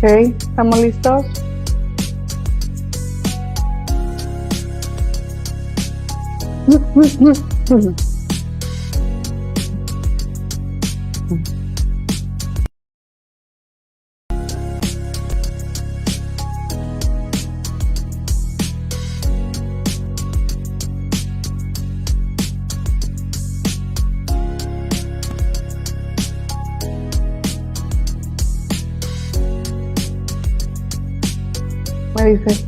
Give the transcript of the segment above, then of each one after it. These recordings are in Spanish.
Ok, ¿estamos listos? Me dice.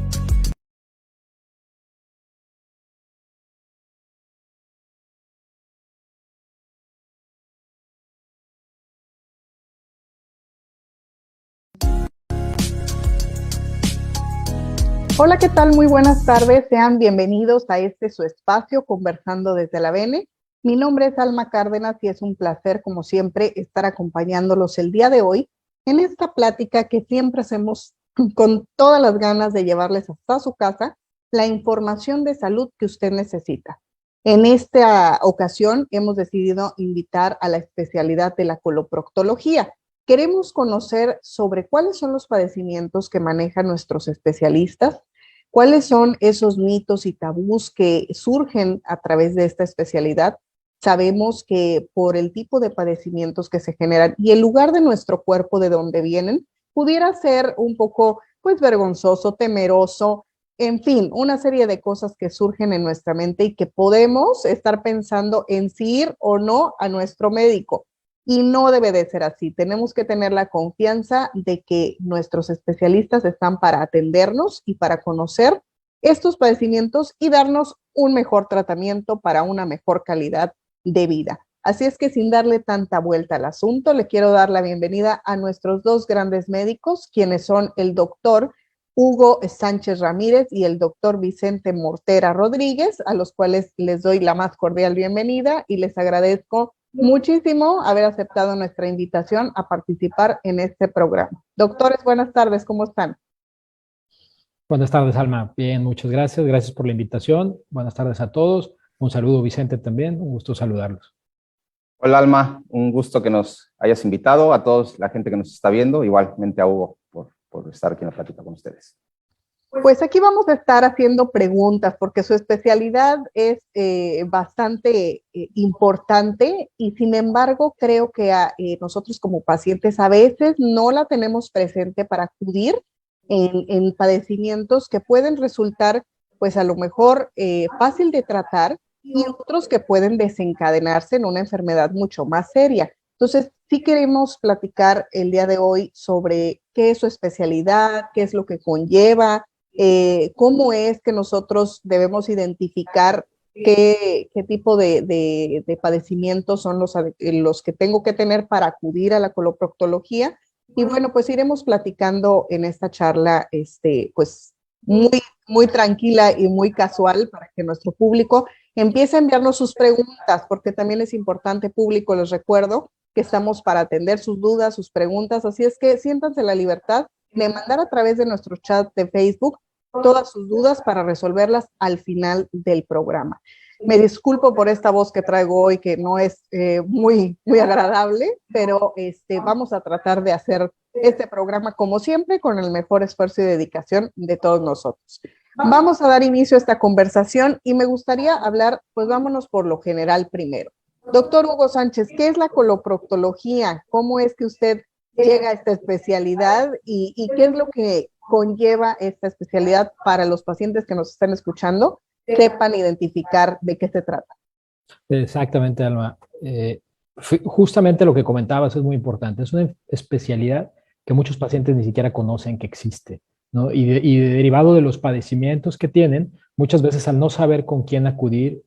Hola, ¿qué tal? Muy buenas tardes. Sean bienvenidos a este su espacio, Conversando desde la Bene. Mi nombre es Alma Cárdenas y es un placer, como siempre, estar acompañándolos el día de hoy en esta plática que siempre hacemos con todas las ganas de llevarles hasta su casa la información de salud que usted necesita. En esta ocasión hemos decidido invitar a la especialidad de la coloproctología. Queremos conocer sobre cuáles son los padecimientos que manejan nuestros especialistas, cuáles son esos mitos y tabús que surgen a través de esta especialidad. Sabemos que por el tipo de padecimientos que se generan y el lugar de nuestro cuerpo de donde vienen, pudiera ser un poco, pues, vergonzoso, temeroso, en fin, una serie de cosas que surgen en nuestra mente y que podemos estar pensando en si ir o no a nuestro médico. Y no debe de ser así. Tenemos que tener la confianza de que nuestros especialistas están para atendernos y para conocer estos padecimientos y darnos un mejor tratamiento para una mejor calidad de vida. Así es que sin darle tanta vuelta al asunto, le quiero dar la bienvenida a nuestros dos grandes médicos, quienes son el doctor Hugo Sánchez Ramírez y el doctor Vicente Mortera Rodríguez, a los cuales les doy la más cordial bienvenida y les agradezco muchísimo haber aceptado nuestra invitación a participar en este programa. Doctores, buenas tardes, ¿cómo están? Buenas tardes, Alma. Bien, muchas gracias. Gracias por la invitación. Buenas tardes a todos. Un saludo, Vicente, también. Un gusto saludarlos. Hola, Alma. Un gusto que nos hayas invitado. A toda la gente que nos está viendo, igualmente a Hugo por estar aquí en la plática con ustedes. Pues aquí vamos a estar haciendo preguntas porque su especialidad es bastante importante y sin embargo creo que nosotros como pacientes a veces no la tenemos presente para acudir en padecimientos que pueden resultar pues a lo mejor fácil de tratar y otros que pueden desencadenarse en una enfermedad mucho más seria. Entonces, sí queremos platicar el día de hoy sobre qué es su especialidad, qué es lo que conlleva, cómo es que nosotros debemos identificar qué tipo de padecimientos son los que tengo que tener para acudir a la coloproctología. Y bueno, pues iremos platicando en esta charla, pues muy tranquila y muy casual para que nuestro público empiece a enviarnos sus preguntas, porque también es importante, público, les recuerdo que estamos para atender sus dudas, sus preguntas, así es que siéntanse la libertad de mandar a través de nuestro chat de Facebook todas sus dudas para resolverlas al final del programa. Me disculpo por esta voz que traigo hoy, que no es muy agradable, pero vamos a tratar de hacer este programa como siempre con el mejor esfuerzo y dedicación de todos nosotros. Vamos a dar inicio a esta conversación y me gustaría hablar, pues vámonos por lo general primero. Doctor Hugo Sánchez, ¿qué es la coloproctología? ¿Cómo es que usted llega a esta especialidad y qué es lo que conlleva esta especialidad para los pacientes que nos están escuchando, sepan identificar de qué se trata? Exactamente, Alma. Justamente lo que comentabas es muy importante. Es una especialidad que muchos pacientes ni siquiera conocen que existe, ¿no? Y derivado de los padecimientos que tienen, muchas veces al no saber con quién acudir,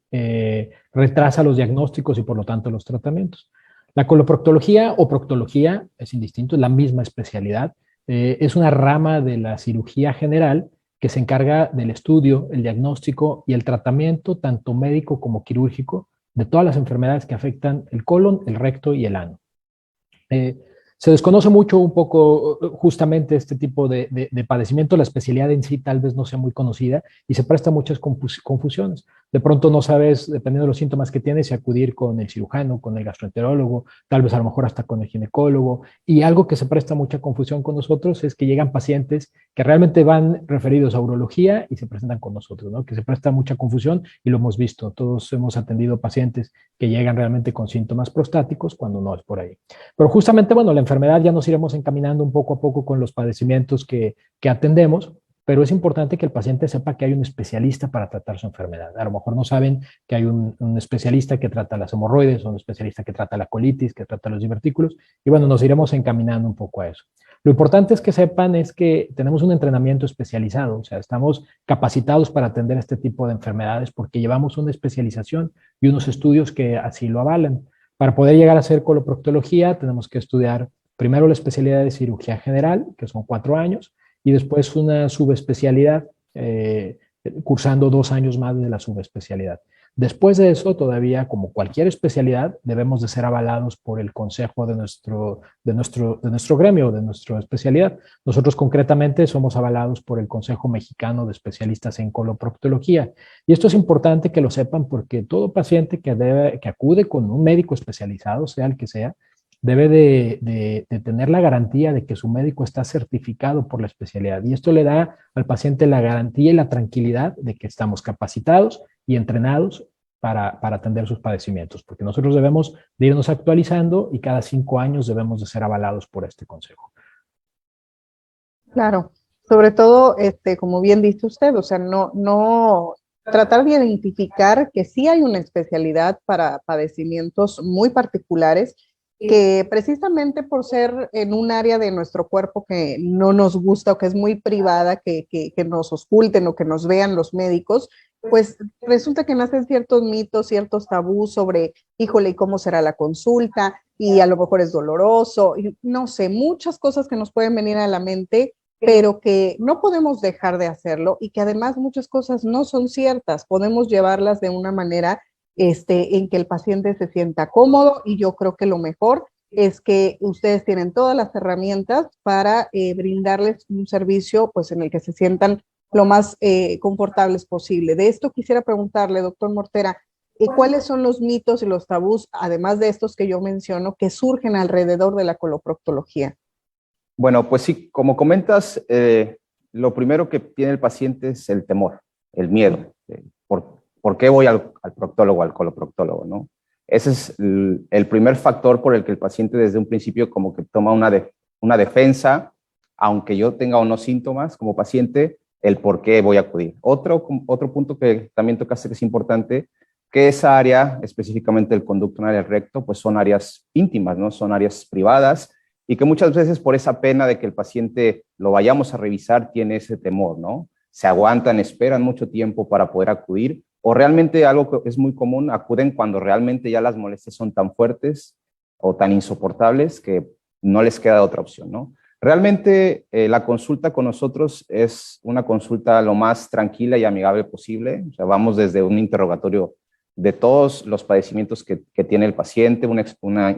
retrasa los diagnósticos y por lo tanto los tratamientos. La coloproctología o proctología es indistinto, es la misma especialidad. Es una rama de la cirugía general que se encarga del estudio, el diagnóstico y el tratamiento tanto médico como quirúrgico de todas las enfermedades que afectan el colon, el recto y el ano. Se desconoce mucho un poco justamente este tipo de padecimiento, la especialidad en sí tal vez no sea muy conocida y se presta a muchas confusiones. De pronto no sabes, dependiendo de los síntomas que tienes, si acudir con el cirujano, con el gastroenterólogo, tal vez a lo mejor hasta con el ginecólogo. Y algo que se presta mucha confusión con nosotros es que llegan pacientes que realmente van referidos a urología y se presentan con nosotros, ¿no? Que se presta mucha confusión y lo hemos visto. Todos hemos atendido pacientes que llegan realmente con síntomas prostáticos cuando no es por ahí. Pero justamente, bueno, la enfermedad ya nos iremos encaminando un poco a poco con los padecimientos que atendemos, pero es importante que el paciente sepa que hay un especialista para tratar su enfermedad. A lo mejor no saben que hay un especialista que trata las hemorroides, o un especialista que trata la colitis, que trata los divertículos, y bueno, nos iremos encaminando un poco a eso. Lo importante es que sepan es que tenemos un entrenamiento especializado, o sea, estamos capacitados para atender este tipo de enfermedades porque llevamos una especialización y unos estudios que así lo avalan. Para poder llegar a hacer coloproctología tenemos que estudiar primero la especialidad de cirugía general, que son 4 años, y después una subespecialidad, cursando 2 años más de la subespecialidad. Después de eso, todavía como cualquier especialidad, debemos de ser avalados por el consejo de nuestro gremio, de nuestra especialidad. Nosotros concretamente somos avalados por el Consejo Mexicano de Especialistas en Coloproctología. Y esto es importante que lo sepan porque todo paciente que acude con un médico especializado, sea el que sea, debe de tener la garantía de que su médico está certificado por la especialidad. Y esto le da al paciente la garantía y la tranquilidad de que estamos capacitados y entrenados para atender sus padecimientos, porque nosotros debemos de irnos actualizando y cada 5 años debemos de ser avalados por este consejo. Claro, sobre todo, como bien dice usted, o sea, no tratar de identificar que sí hay una especialidad para padecimientos muy particulares que precisamente por ser en un área de nuestro cuerpo que no nos gusta o que es muy privada, que nos oculten o que nos vean los médicos, pues resulta que nacen ciertos mitos, ciertos tabús sobre, híjole, ¿y cómo será la consulta? Y a lo mejor es doloroso, y no sé, muchas cosas que nos pueden venir a la mente, pero que no podemos dejar de hacerlo y que además muchas cosas no son ciertas, podemos llevarlas de una manera en que el paciente se sienta cómodo y yo creo que lo mejor es que ustedes tienen todas las herramientas para brindarles un servicio pues en el que se sientan lo más confortables posible. De esto quisiera preguntarle, doctor Mortera, ¿cuáles son los mitos y los tabús, además de estos que yo menciono, que surgen alrededor de la coloproctología? Bueno, pues sí, como comentas, lo primero que tiene el paciente es el temor, el miedo. ¿Por qué voy al proctólogo, al coloproctólogo, no? Ese es el primer factor por el que el paciente desde un principio como que toma una defensa, aunque yo tenga unos síntomas como paciente, el por qué voy a acudir. Otro punto que también tocaste que es importante, que esa área, específicamente el conducto anal y el recto, pues son áreas íntimas, ¿no? Son áreas privadas y que muchas veces por esa pena de que el paciente lo vayamos a revisar tiene ese temor, ¿no? Se aguantan, esperan mucho tiempo para poder acudir o realmente algo que es muy común, acuden cuando realmente ya las molestias son tan fuertes o tan insoportables que no les queda otra opción, ¿no? Realmente la consulta con nosotros es una consulta lo más tranquila y amigable posible. O sea, vamos desde un interrogatorio de todos los padecimientos que tiene el paciente, un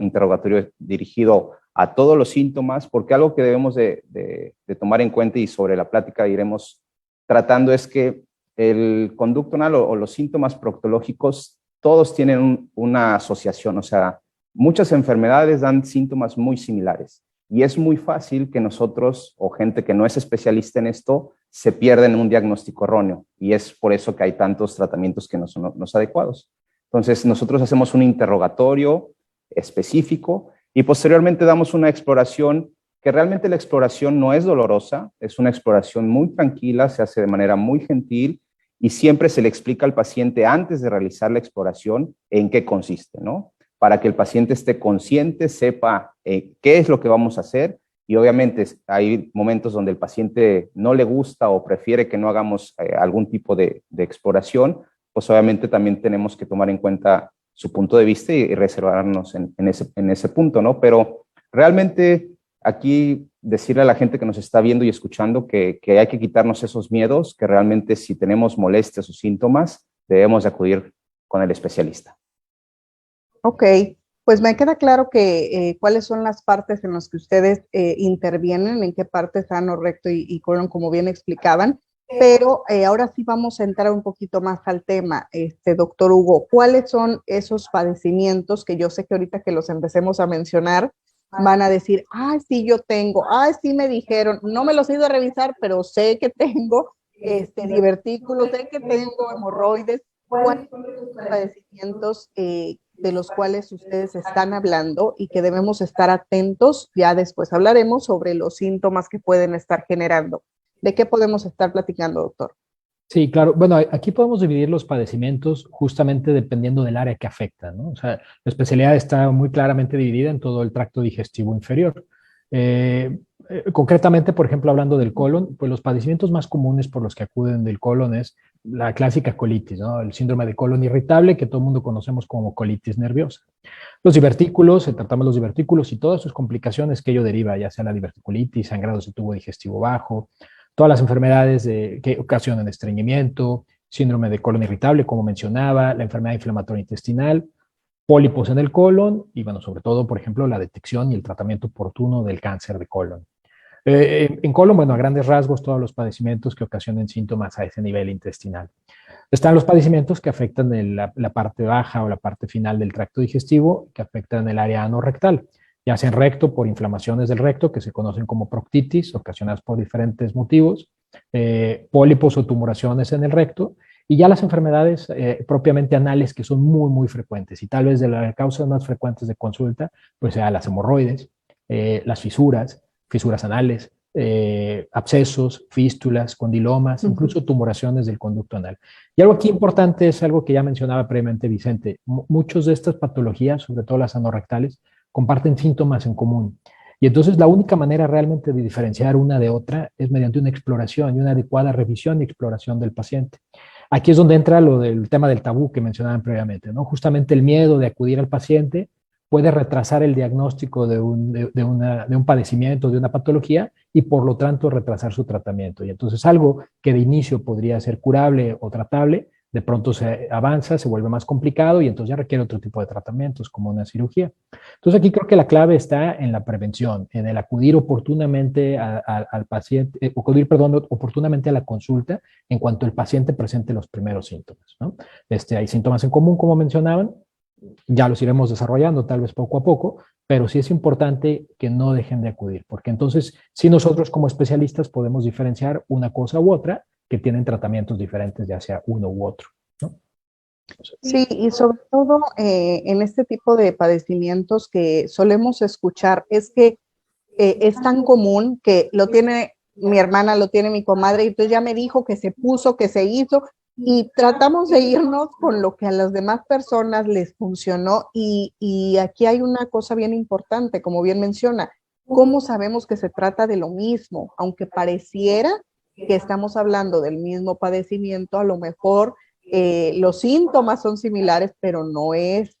interrogatorio dirigido a todos los síntomas, porque algo que debemos de tomar en cuenta y sobre la plática iremos tratando es que el conducto anal o los síntomas proctológicos todos tienen una asociación, o sea, muchas enfermedades dan síntomas muy similares y es muy fácil que nosotros o gente que no es especialista en esto se pierda en un diagnóstico erróneo y es por eso que hay tantos tratamientos que no son los adecuados. Entonces, nosotros hacemos un interrogatorio específico y posteriormente damos una exploración que realmente la exploración no es dolorosa, es una exploración muy tranquila, se hace de manera muy gentil y siempre se le explica al paciente antes de realizar la exploración en qué consiste, ¿no? Para que el paciente esté consciente, sepa qué es lo que vamos a hacer y obviamente hay momentos donde el paciente no le gusta o prefiere que no hagamos algún tipo de exploración, pues obviamente también tenemos que tomar en cuenta su punto de vista y reservarnos en ese punto, ¿no? Pero realmente aquí decirle a la gente que nos está viendo y escuchando que hay que quitarnos esos miedos, que realmente si tenemos molestias o síntomas, debemos de acudir con el especialista. Ok, Pues me queda claro que cuáles son las partes en las que ustedes intervienen, en qué partes ano, recto y colon, como bien explicaban, pero ahora sí vamos a entrar un poquito más al tema, doctor Hugo. ¿Cuáles son esos padecimientos que yo sé que ahorita que los empecemos a mencionar, van a decir, ah, sí, yo tengo, ah, sí me dijeron, no me los he ido a revisar, pero sé que tengo divertículos, sé que tengo hemorroides? ¿Cuáles son los padecimientos de los cuales ustedes están hablando y que debemos estar atentos? Ya después hablaremos sobre los síntomas que pueden estar generando. ¿De qué podemos estar platicando, doctor? Sí, claro. Bueno, aquí podemos dividir los padecimientos justamente dependiendo del área que afecta, ¿no? O sea, la especialidad está muy claramente dividida en todo el tracto digestivo inferior. Concretamente, por ejemplo, hablando del colon, pues los padecimientos más comunes por los que acuden del colon es la clásica colitis, ¿no? El síndrome de colon irritable, que todo el mundo conocemos como colitis nerviosa. Los divertículos, tratamos los divertículos y todas sus complicaciones que ello deriva, ya sea la diverticulitis, sangrados de tubo digestivo bajo, todas las enfermedades que ocasionan estreñimiento, síndrome de colon irritable, como mencionaba, la enfermedad inflamatoria intestinal, pólipos en el colon y, bueno, sobre todo, por ejemplo, la detección y el tratamiento oportuno del cáncer de colon. En colon, bueno, a grandes rasgos, todos los padecimientos que ocasionen síntomas a ese nivel intestinal. Están los padecimientos que afectan la parte baja o la parte final del tracto digestivo, que afectan el área anorrectal, ya sea en recto por inflamaciones del recto, que se conocen como proctitis, ocasionadas por diferentes motivos, pólipos o tumoraciones en el recto, y ya las enfermedades propiamente anales, que son muy, muy frecuentes, y tal vez de las causas más frecuentes de consulta, pues sea las hemorroides, las fisuras anales, abscesos, fístulas, condilomas, incluso tumoraciones del conducto anal. Y algo aquí importante es algo que ya mencionaba previamente Vicente. Muchas de estas patologías, sobre todo las anorrectales, comparten síntomas en común. Y entonces la única manera realmente de diferenciar una de otra es mediante una exploración y una adecuada revisión y exploración del paciente. Aquí es donde entra lo del tema del tabú que mencionaban previamente, ¿no? Justamente el miedo de acudir al paciente puede retrasar el diagnóstico de un padecimiento, de una patología, y por lo tanto retrasar su tratamiento. Y entonces algo que de inicio podría ser curable o tratable, de pronto se avanza, se vuelve más complicado y entonces ya requiere otro tipo de tratamientos, como una cirugía. Entonces aquí creo que la clave está en la prevención, en el acudir oportunamente al paciente, acudir, perdón, oportunamente a la consulta en cuanto el paciente presente los primeros síntomas, ¿no? Hay síntomas en común, como mencionaban, ya los iremos desarrollando tal vez poco a poco, pero sí es importante que no dejen de acudir, porque entonces sí nosotros como especialistas podemos diferenciar una cosa u otra que tienen tratamientos diferentes, ya sea uno u otro, ¿no? Sí, y sobre todo en este tipo de padecimientos que solemos escuchar, es que es tan común que lo tiene mi hermana, lo tiene mi comadre, y entonces ya me dijo que se puso, que se hizo, y tratamos de irnos con lo que a las demás personas les funcionó, y aquí hay una cosa bien importante, como bien menciona, ¿cómo sabemos que se trata de lo mismo? Aunque pareciera que estamos hablando del mismo padecimiento, a lo mejor los síntomas son similares, pero no es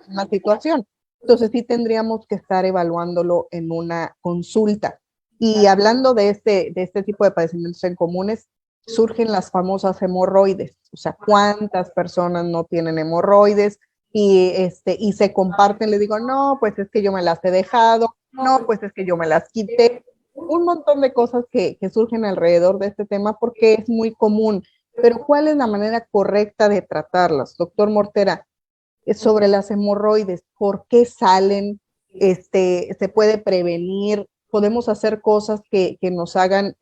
una situación. Entonces sí tendríamos que estar evaluándolo en una consulta. Y hablando de este tipo de padecimientos en comunes, surgen las famosas hemorroides. O sea, ¿cuántas personas no tienen hemorroides? Y se comparten, le digo, no, pues es que yo me las he dejado, no, pues es que yo me las quité. Un montón de cosas que surgen alrededor de este tema porque es muy común. Pero ¿cuál es la manera correcta de tratarlas? Doctor Mortera, sobre las hemorroides, ¿por qué salen? ¿Se puede prevenir? ¿Podemos hacer cosas que nos hagan,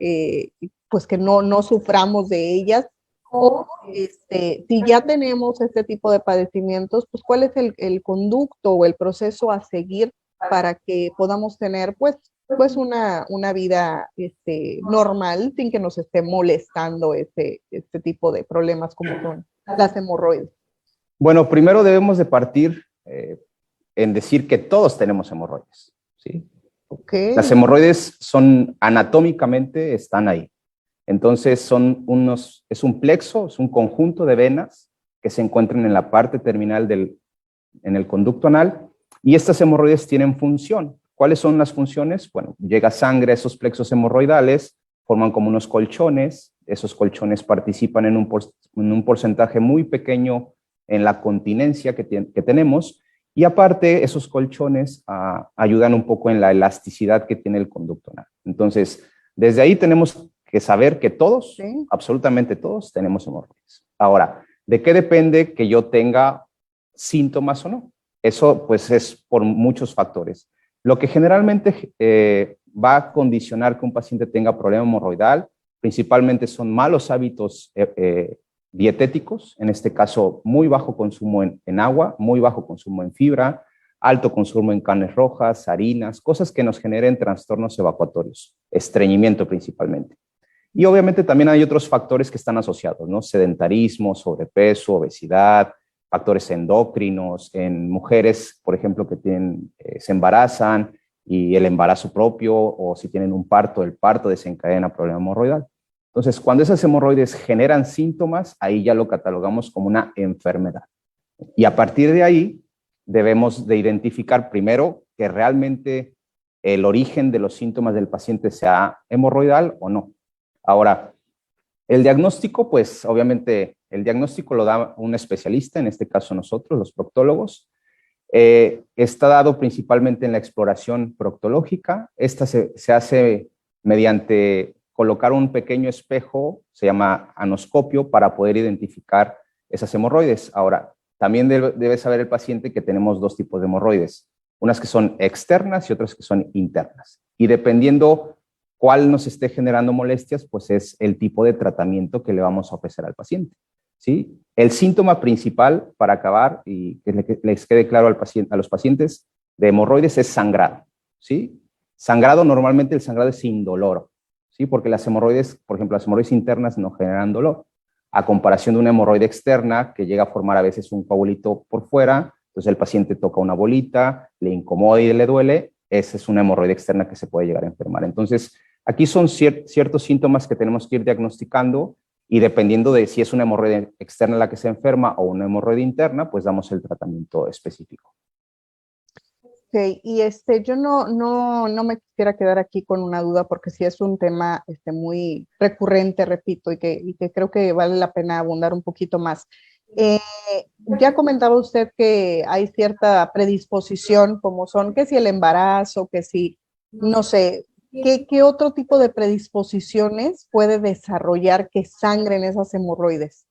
pues que no suframos de ellas? O si ya tenemos este tipo de padecimientos, pues ¿cuál es el conducto o el proceso a seguir para que podamos tener pues una vida normal sin que nos esté molestando este tipo de problemas como son las hemorroides? Bueno, primero debemos de partir en decir que todos tenemos hemorroides, ¿sí? Okay. Las hemorroides son anatómicamente, están ahí. Entonces es un plexo, es un conjunto de venas que se encuentran en la parte terminal en el conducto anal, y estas hemorroides tienen función. ¿Cuáles son las funciones? Bueno, llega sangre a esos plexos hemorroidales, forman como unos colchones, esos colchones participan en un porcentaje muy pequeño en la continencia que tenemos, Y aparte, esos colchones ayudan un poco en la elasticidad que tiene el conducto anal. Entonces, desde ahí tenemos que saber que todos, Sí. absolutamente todos, tenemos hemorroides. Ahora, ¿de qué depende que yo tenga síntomas o no? Eso pues es por muchos factores. Lo que generalmente va a condicionar que un paciente tenga problema hemorroidal, principalmente son malos hábitos dietéticos, en este caso muy bajo consumo en agua, muy bajo consumo en fibra, alto consumo en carnes rojas, harinas, cosas que nos generen trastornos evacuatorios, estreñimiento principalmente. Y obviamente también hay otros factores que están asociados, ¿no? Sedentarismo, sobrepeso, obesidad, factores endocrinos, en mujeres, por ejemplo, que se embarazan y el embarazo propio, o si tienen un parto, el parto desencadena problema hemorroidal. Entonces, cuando esas hemorroides generan síntomas, ahí ya lo catalogamos como una enfermedad. Y a partir de ahí, debemos de identificar primero que realmente el origen de los síntomas del paciente sea hemorroidal o no. Ahora, el diagnóstico, pues obviamente el diagnóstico lo da un especialista, en este caso nosotros, los proctólogos. Está dado principalmente en la exploración proctológica. Esta se hace mediante colocar un pequeño espejo, se llama anoscopio, para poder identificar esas hemorroides. Ahora, también debe saber el paciente que tenemos dos tipos de hemorroides, unas que son externas y otras que son internas. Y dependiendo cuál nos esté generando molestias, pues es el tipo de tratamiento que le vamos a ofrecer al paciente, ¿sí? El síntoma principal, para acabar y que les quede claro a los pacientes de hemorroides, es sangrado, ¿sí? Sangrado, normalmente el sangrado es indoloro, ¿sí? Porque las hemorroides, por ejemplo, las hemorroides internas no generan dolor, a comparación de una hemorroide externa que llega a formar a veces un coagulito por fuera. Entonces el paciente toca una bolita, le incomoda y le duele. Esa es una hemorroide externa que se puede llegar a enfermar. Entonces, aquí son ciertos síntomas que tenemos que ir diagnosticando, y dependiendo de si es una hemorroide externa la que se enferma o una hemorroide interna, pues damos el tratamiento específico. Ok, y yo no me quisiera quedar aquí con una duda, porque sí es un tema muy recurrente, repito, y que creo que vale la pena abundar un poquito más. Eh, ya comentaba usted que hay cierta predisposición, como son que si el embarazo, que si, no sé, ¿qué otro tipo de predisposiciones puede desarrollar que sangren esas hemorroides?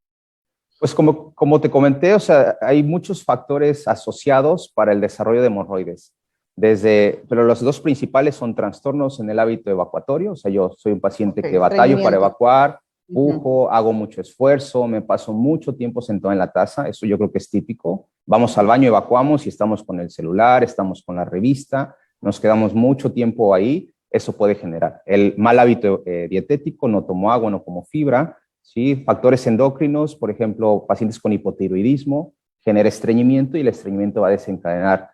Pues como te comenté, o sea, hay muchos factores asociados para el desarrollo de hemorroides. Pero los dos principales son trastornos en el hábito evacuatorio. O sea, yo soy un paciente que batallo para evacuar, pujo, hago mucho esfuerzo, me paso mucho tiempo sentado en la taza. Eso yo creo que es típico. Vamos al baño, evacuamos y estamos con el celular, estamos con la revista, nos quedamos mucho tiempo ahí. Eso puede generar el mal hábito dietético, no tomo agua, no como fibra. ¿Sí? Factores endocrinos, por ejemplo, pacientes con hipotiroidismo, genera estreñimiento y el estreñimiento va a desencadenar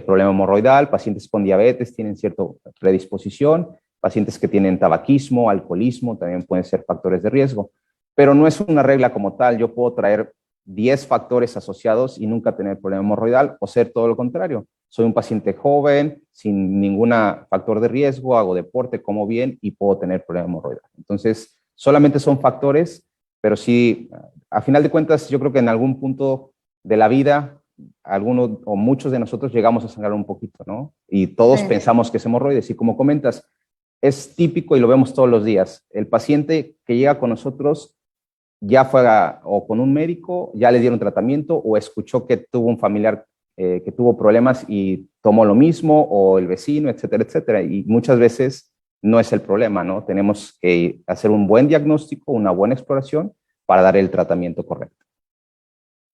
problema hemorroidal. Pacientes con diabetes tienen cierta predisposición. Pacientes que tienen tabaquismo, alcoholismo, también pueden ser factores de riesgo. Pero no es una regla como tal. Yo puedo traer 10 factores asociados y nunca tener problema hemorroidal, o ser todo lo contrario. Soy un paciente joven, sin ningún factor de riesgo, hago deporte, como bien y puedo tener problema hemorroidal. Entonces, solamente son factores, pero sí, a final de cuentas, yo creo que en algún punto de la vida, algunos o muchos de nosotros llegamos a sangrar un poquito, ¿no? Y todos pensamos que es hemorroides. Y como comentas, es típico y lo vemos todos los días. El paciente que llega con nosotros ya fue o con un médico, ya le dieron tratamiento, o escuchó que tuvo un familiar que tuvo problemas y tomó lo mismo, o el vecino, etcétera, etcétera. Y muchas veces no es el problema, ¿no? Tenemos que hacer un buen diagnóstico, una buena exploración para dar el tratamiento correcto.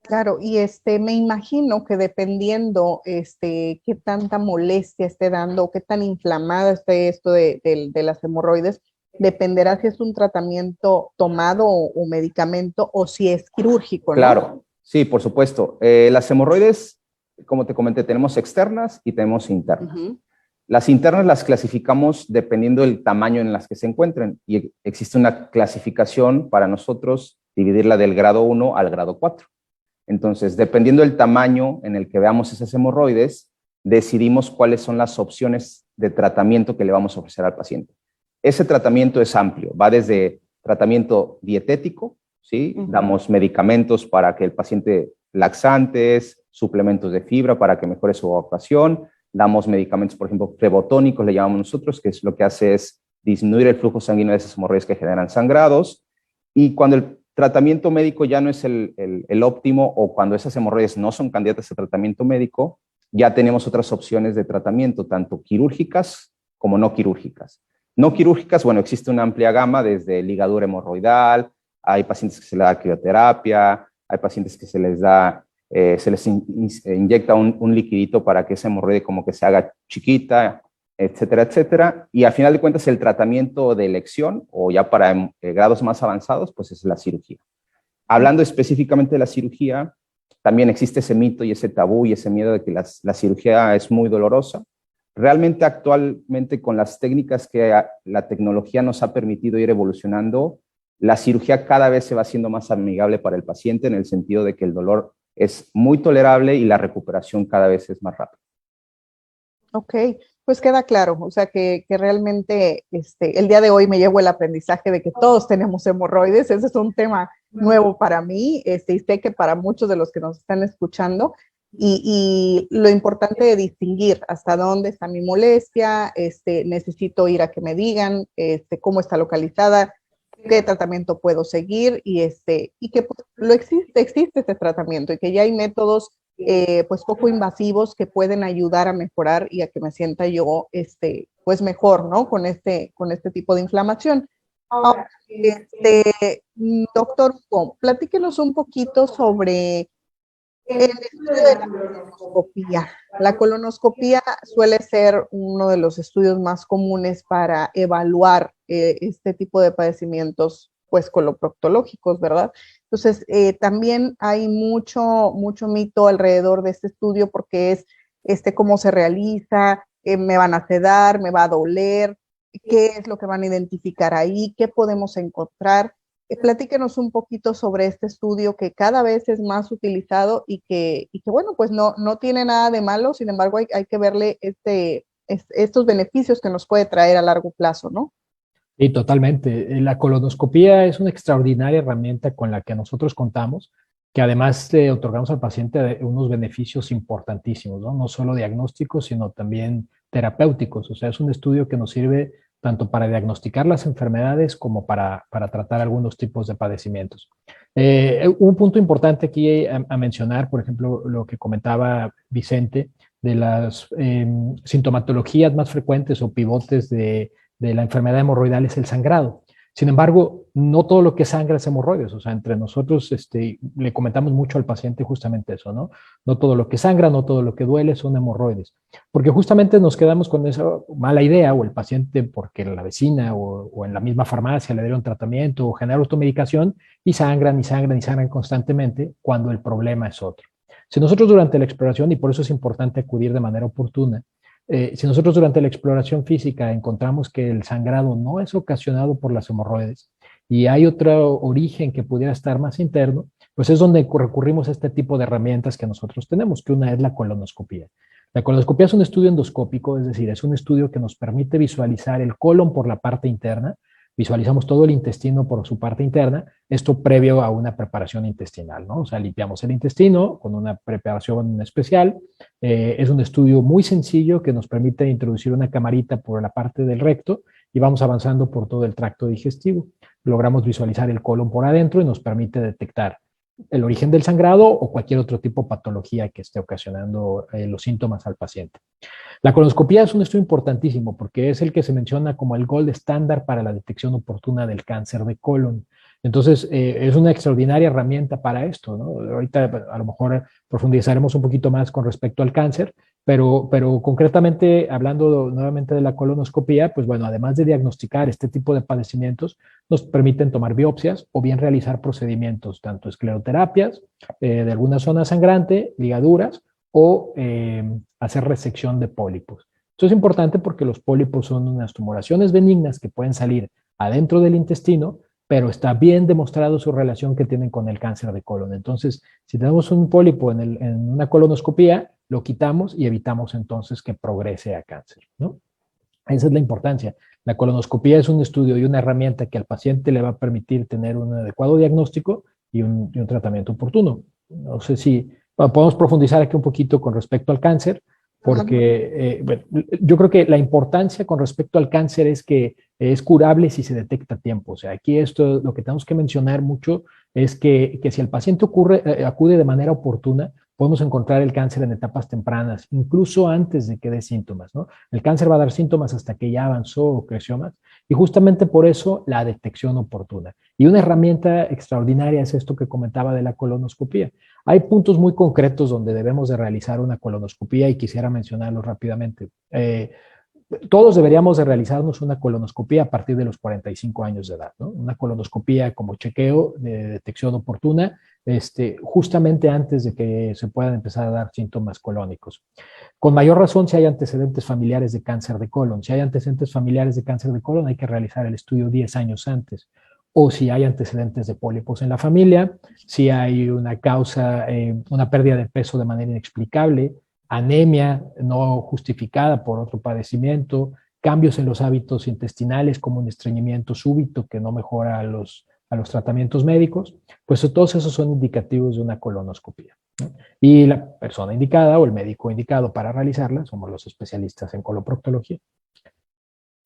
Claro, y me imagino que dependiendo qué tanta molestia esté dando, qué tan inflamada esté esto de las hemorroides, dependerá si es un tratamiento tomado o medicamento, o si es quirúrgico, ¿no? Claro, sí, por supuesto. Las hemorroides, como te comenté, tenemos externas y tenemos internas. Las internas las clasificamos dependiendo del tamaño en las que se encuentren, y existe una clasificación para nosotros, dividirla del grado 1 al grado 4. Entonces, dependiendo del tamaño en el que veamos esas hemorroides, decidimos cuáles son las opciones de tratamiento que le vamos a ofrecer al paciente. Ese tratamiento es amplio, va desde tratamiento dietético, ¿sí? Damos medicamentos para que el paciente, laxantes, suplementos de fibra para que mejore su evacuación, damos medicamentos, por ejemplo, flebotónicos, le llamamos nosotros, que es lo que hace es disminuir el flujo sanguíneo de esas hemorroides que generan sangrados. Y cuando el tratamiento médico ya no es el óptimo o cuando esas hemorroides no son candidatas a tratamiento médico, ya tenemos otras opciones de tratamiento, tanto quirúrgicas como no quirúrgicas. No quirúrgicas, bueno, existe una amplia gama desde ligadura hemorroidal, hay pacientes que se les da crioterapia, hay pacientes que se les da, inyecta un liquidito para que esa hemorroide como que se haga chiquita, etcétera, etcétera. Y al final de cuentas el tratamiento de elección o ya para grados más avanzados, pues es la cirugía. Hablando específicamente de la cirugía, también existe ese mito y ese tabú y ese miedo de que la cirugía es muy dolorosa. Realmente actualmente con las técnicas que la tecnología nos ha permitido ir evolucionando, la cirugía cada vez se va haciendo más amigable para el paciente en el sentido de que el dolor es muy tolerable y la recuperación cada vez es más rápida. Ok, pues queda claro, o sea que realmente el día de hoy me llevo el aprendizaje de que todos tenemos hemorroides, ese es un tema nuevo para mí, y sé que para muchos de los que nos están escuchando, y lo importante de distinguir hasta dónde está mi molestia, necesito ir a que me digan cómo está localizada, qué tratamiento puedo seguir, y que pues, existe este tratamiento y que ya hay métodos pues poco invasivos que pueden ayudar a mejorar y a que me sienta yo pues mejor, ¿no? Con este tipo de inflamación. Ahora, doctor Hugo, platíquenos un poquito sobre el estudio de la colonoscopía. La colonoscopía suele ser uno de los estudios más comunes para evaluar este tipo de padecimientos pues coloproctológicos, ¿verdad? Entonces, también hay mucho mito alrededor de este estudio porque es cómo se realiza, me van a sedar, me va a doler, qué es lo que van a identificar ahí, qué podemos encontrar. Platíquenos un poquito sobre este estudio que cada vez es más utilizado y que bueno, pues no tiene nada de malo, sin embargo hay que verle estos beneficios que nos puede traer a largo plazo, ¿no? Sí, totalmente. La colonoscopía es una extraordinaria herramienta con la que nosotros contamos, que además le otorgamos al paciente unos beneficios importantísimos, ¿no? No solo diagnósticos, sino también terapéuticos. O sea, es un estudio que nos sirve tanto para diagnosticar las enfermedades como para tratar algunos tipos de padecimientos. Un punto importante aquí a mencionar, por ejemplo, lo que comentaba Vicente, de las sintomatologías más frecuentes o pivotes de la enfermedad hemorroidal es el sangrado. Sin embargo, no todo lo que sangra es hemorroides. O sea, entre nosotros le comentamos mucho al paciente justamente eso, ¿no? No todo lo que sangra, no todo lo que duele son hemorroides. Porque justamente nos quedamos con esa mala idea, o el paciente porque la vecina o en la misma farmacia le dieron tratamiento o genera automedicación y sangran y sangran y sangran constantemente cuando el problema es otro. Si nosotros durante la exploración, y por eso es importante acudir de manera oportuna, si nosotros durante la exploración física encontramos que el sangrado no es ocasionado por las hemorroides y hay otro origen que pudiera estar más interno, pues es donde recurrimos a este tipo de herramientas que nosotros tenemos, que una es la colonoscopía. La colonoscopía es un estudio endoscópico, es decir, es un estudio que nos permite visualizar el colon por la parte interna, visualizamos todo el intestino por su parte interna, esto previo a una preparación intestinal, ¿no? O sea, limpiamos el intestino con una preparación especial. Es un estudio muy sencillo que nos permite introducir una camarita por la parte del recto y vamos avanzando por todo el tracto digestivo. Logramos visualizar el colon por adentro y nos permite detectar el origen del sangrado o cualquier otro tipo de patología que esté ocasionando los síntomas al paciente. La colonoscopía es un estudio importantísimo porque es el que se menciona como el gold estándar para la detección oportuna del cáncer de colon. Entonces, es una extraordinaria herramienta para esto, ¿no? Ahorita a lo mejor profundizaremos un poquito más con respecto al cáncer, pero concretamente hablando nuevamente de la colonoscopía, pues bueno, además de diagnosticar este tipo de padecimientos, nos permiten tomar biopsias o bien realizar procedimientos, tanto escleroterapias de alguna zona sangrante, ligaduras, o hacer resección de pólipos. Esto es importante porque los pólipos son unas tumoraciones benignas que pueden salir adentro del intestino, pero está bien demostrado su relación que tienen con el cáncer de colon. Entonces, si tenemos un pólipo en una colonoscopía, lo quitamos y evitamos entonces que progrese a cáncer, ¿no? Esa es la importancia. La colonoscopía es un estudio y una herramienta que al paciente le va a permitir tener un adecuado diagnóstico y un tratamiento oportuno. No sé si Podemos profundizar aquí un poquito con respecto al cáncer, porque bueno, yo creo que la importancia con respecto al cáncer es que es curable si se detecta a tiempo. O sea, aquí esto lo que tenemos que mencionar mucho es que si el paciente acude de manera oportuna, podemos encontrar el cáncer en etapas tempranas, incluso antes de que dé síntomas, ¿no? El cáncer va a dar síntomas hasta que ya avanzó o creció más. Y justamente por eso la detección oportuna. Y una herramienta extraordinaria es esto que comentaba de la colonoscopía. Hay puntos muy concretos donde debemos de realizar una colonoscopía y quisiera mencionarlos rápidamente. Todos deberíamos de realizarnos una colonoscopía a partir de los 45 años de edad, ¿no? Una colonoscopía como chequeo de detección oportuna, justamente antes de que se puedan empezar a dar síntomas colónicos. Con mayor razón si hay antecedentes familiares de cáncer de colon. Si hay antecedentes familiares de cáncer de colon, hay que realizar el estudio 10 años antes. O si hay antecedentes de pólipos en la familia, si hay una causa, una pérdida de peso de manera inexplicable, anemia no justificada por otro padecimiento, cambios en los hábitos intestinales como un estreñimiento súbito que no mejora a los tratamientos médicos, pues todos esos son indicativos de una colonoscopía, ¿no? Y la persona indicada o el médico indicado para realizarla somos los especialistas en coloproctología.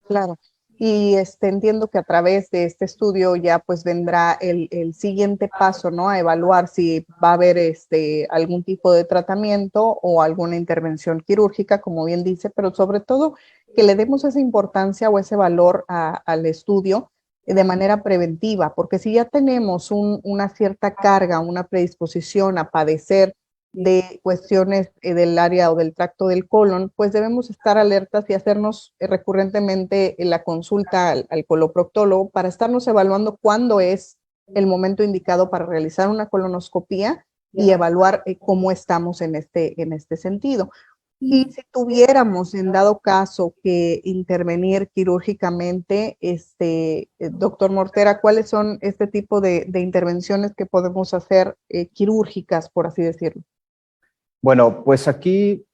Claro. Y entiendo que a través de este estudio ya pues vendrá el siguiente paso, ¿no? A evaluar si va a haber algún tipo de tratamiento o alguna intervención quirúrgica, como bien dice, pero sobre todo que le demos esa importancia o ese valor al estudio de manera preventiva, porque si ya tenemos una cierta carga, una predisposición a padecer de cuestiones del área o del tracto del colon, pues debemos estar alertas y hacernos recurrentemente la consulta al coloproctólogo para estarnos evaluando cuándo es el momento indicado para realizar una colonoscopía y evaluar cómo estamos en este sentido. Y si tuviéramos, en dado caso, que intervenir quirúrgicamente, doctor Mortera, ¿cuáles son este tipo de intervenciones que podemos hacer quirúrgicas, por así decirlo? Bueno, pues aquí,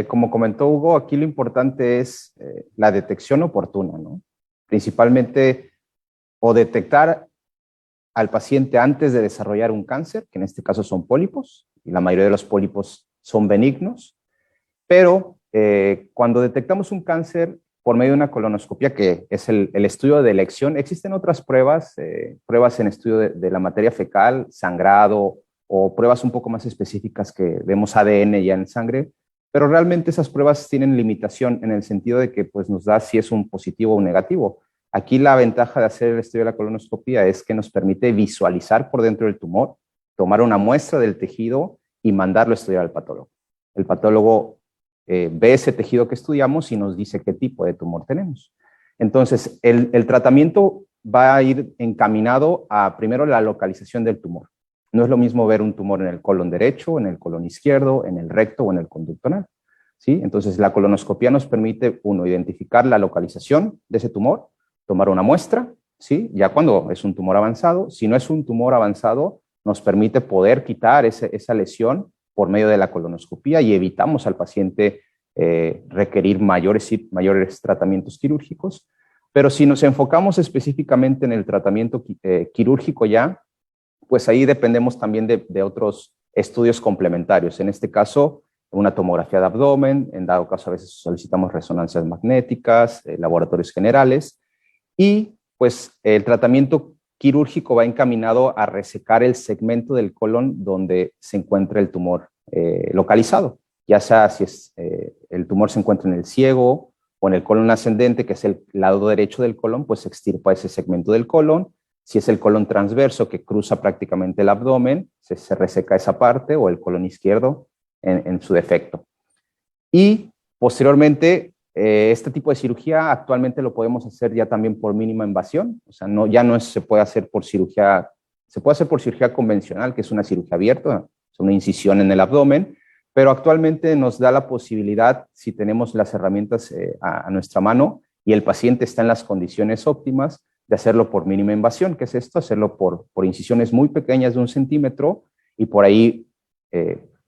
como comentó Hugo, aquí lo importante es la detección oportuna, ¿no? Principalmente, o detectar al paciente antes de desarrollar un cáncer, que en este caso son pólipos, y la mayoría de los pólipos son benignos, pero cuando detectamos un cáncer por medio de una colonoscopia, que es el estudio de elección, existen otras pruebas, pruebas en estudio de la materia fecal, sangrado, o pruebas un poco más específicas que vemos ADN ya en sangre, pero realmente esas pruebas tienen limitación en el sentido de que pues, nos da si es un positivo o un negativo. Aquí la ventaja de hacer el estudio de la colonoscopia es que nos permite visualizar por dentro del tumor, tomar una muestra del tejido y mandarlo a estudiar al patólogo. El patólogo ve ese tejido que estudiamos y nos dice qué tipo de tumor tenemos. Entonces, el tratamiento va a ir encaminado a primero la localización del tumor. No es lo mismo ver un tumor en el colon derecho, en el colon izquierdo, en el recto o en el conducto anal, ¿sí? Entonces, la colonoscopia nos permite, uno, identificar la localización de ese tumor, tomar una muestra, ¿sí? Ya cuando es un tumor avanzado. Si no es un tumor avanzado, nos permite poder quitar esa lesión por medio de la colonoscopia y evitamos al paciente requerir mayores tratamientos quirúrgicos. Pero si nos enfocamos específicamente en el tratamiento quirúrgico ya, pues ahí dependemos también de otros estudios complementarios. En este caso, una tomografía de abdomen, en dado caso a veces solicitamos resonancias magnéticas, laboratorios generales, y pues el tratamiento quirúrgico va encaminado a resecar el segmento del colon donde se encuentra el tumor localizado, ya sea si el tumor se encuentra en el ciego o en el colon ascendente, que es el lado derecho del colon, pues se extirpa ese segmento del colon. Si es el colon transverso que cruza prácticamente el abdomen, se reseca esa parte, o el colon izquierdo en su defecto. Y posteriormente, este tipo de cirugía actualmente lo podemos hacer ya también por mínima invasión, o sea, se puede hacer por cirugía, se puede hacer por cirugía convencional, que es una cirugía abierta, es una incisión en el abdomen, pero actualmente nos da la posibilidad, si tenemos las herramientas a nuestra mano y el paciente está en las condiciones óptimas, de hacerlo por mínima invasión. ¿Qué es esto? Hacerlo por incisiones muy pequeñas de 1 centímetro y por ahí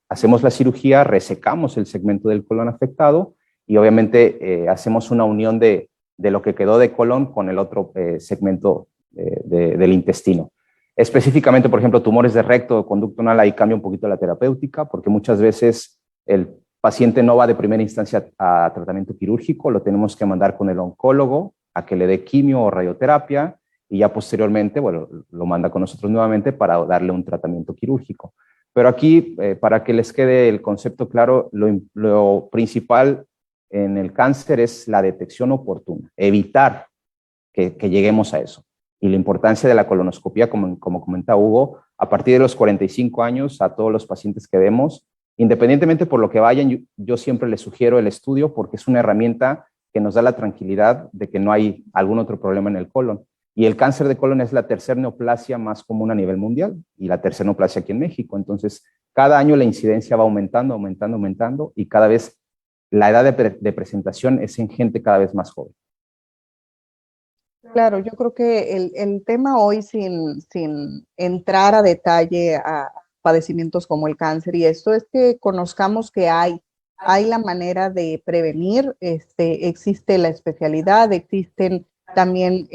hacemos la cirugía, resecamos el segmento del colon afectado y obviamente hacemos una unión de lo que quedó de colon con el otro segmento del intestino. Específicamente, por ejemplo, tumores de recto o conducto anal, ahí cambia un poquito la terapéutica, porque muchas veces el paciente no va de primera instancia a tratamiento quirúrgico, lo tenemos que mandar con el oncólogo a que le dé quimio o radioterapia, y ya posteriormente, bueno, lo manda con nosotros nuevamente para darle un tratamiento quirúrgico. Pero aquí, para que les quede el concepto claro, lo principal en el cáncer es la detección oportuna, evitar que lleguemos a eso. Y la importancia de la colonoscopia, como comenta Hugo, a partir de los 45 años, a todos los pacientes que vemos, independientemente por lo que vayan, yo siempre les sugiero el estudio porque es una herramienta que nos da la tranquilidad de que no hay algún otro problema en el colon. Y el cáncer de colon es la tercera neoplasia más común a nivel mundial y la tercera neoplasia aquí en México. Entonces, cada año la incidencia va aumentando, aumentando, aumentando, y cada vez la edad de presentación es en gente cada vez más joven. Claro, yo creo que el tema hoy, sin entrar a detalle a padecimientos como el cáncer y esto, es que conozcamos que hay la manera de prevenir, existe la especialidad, existen también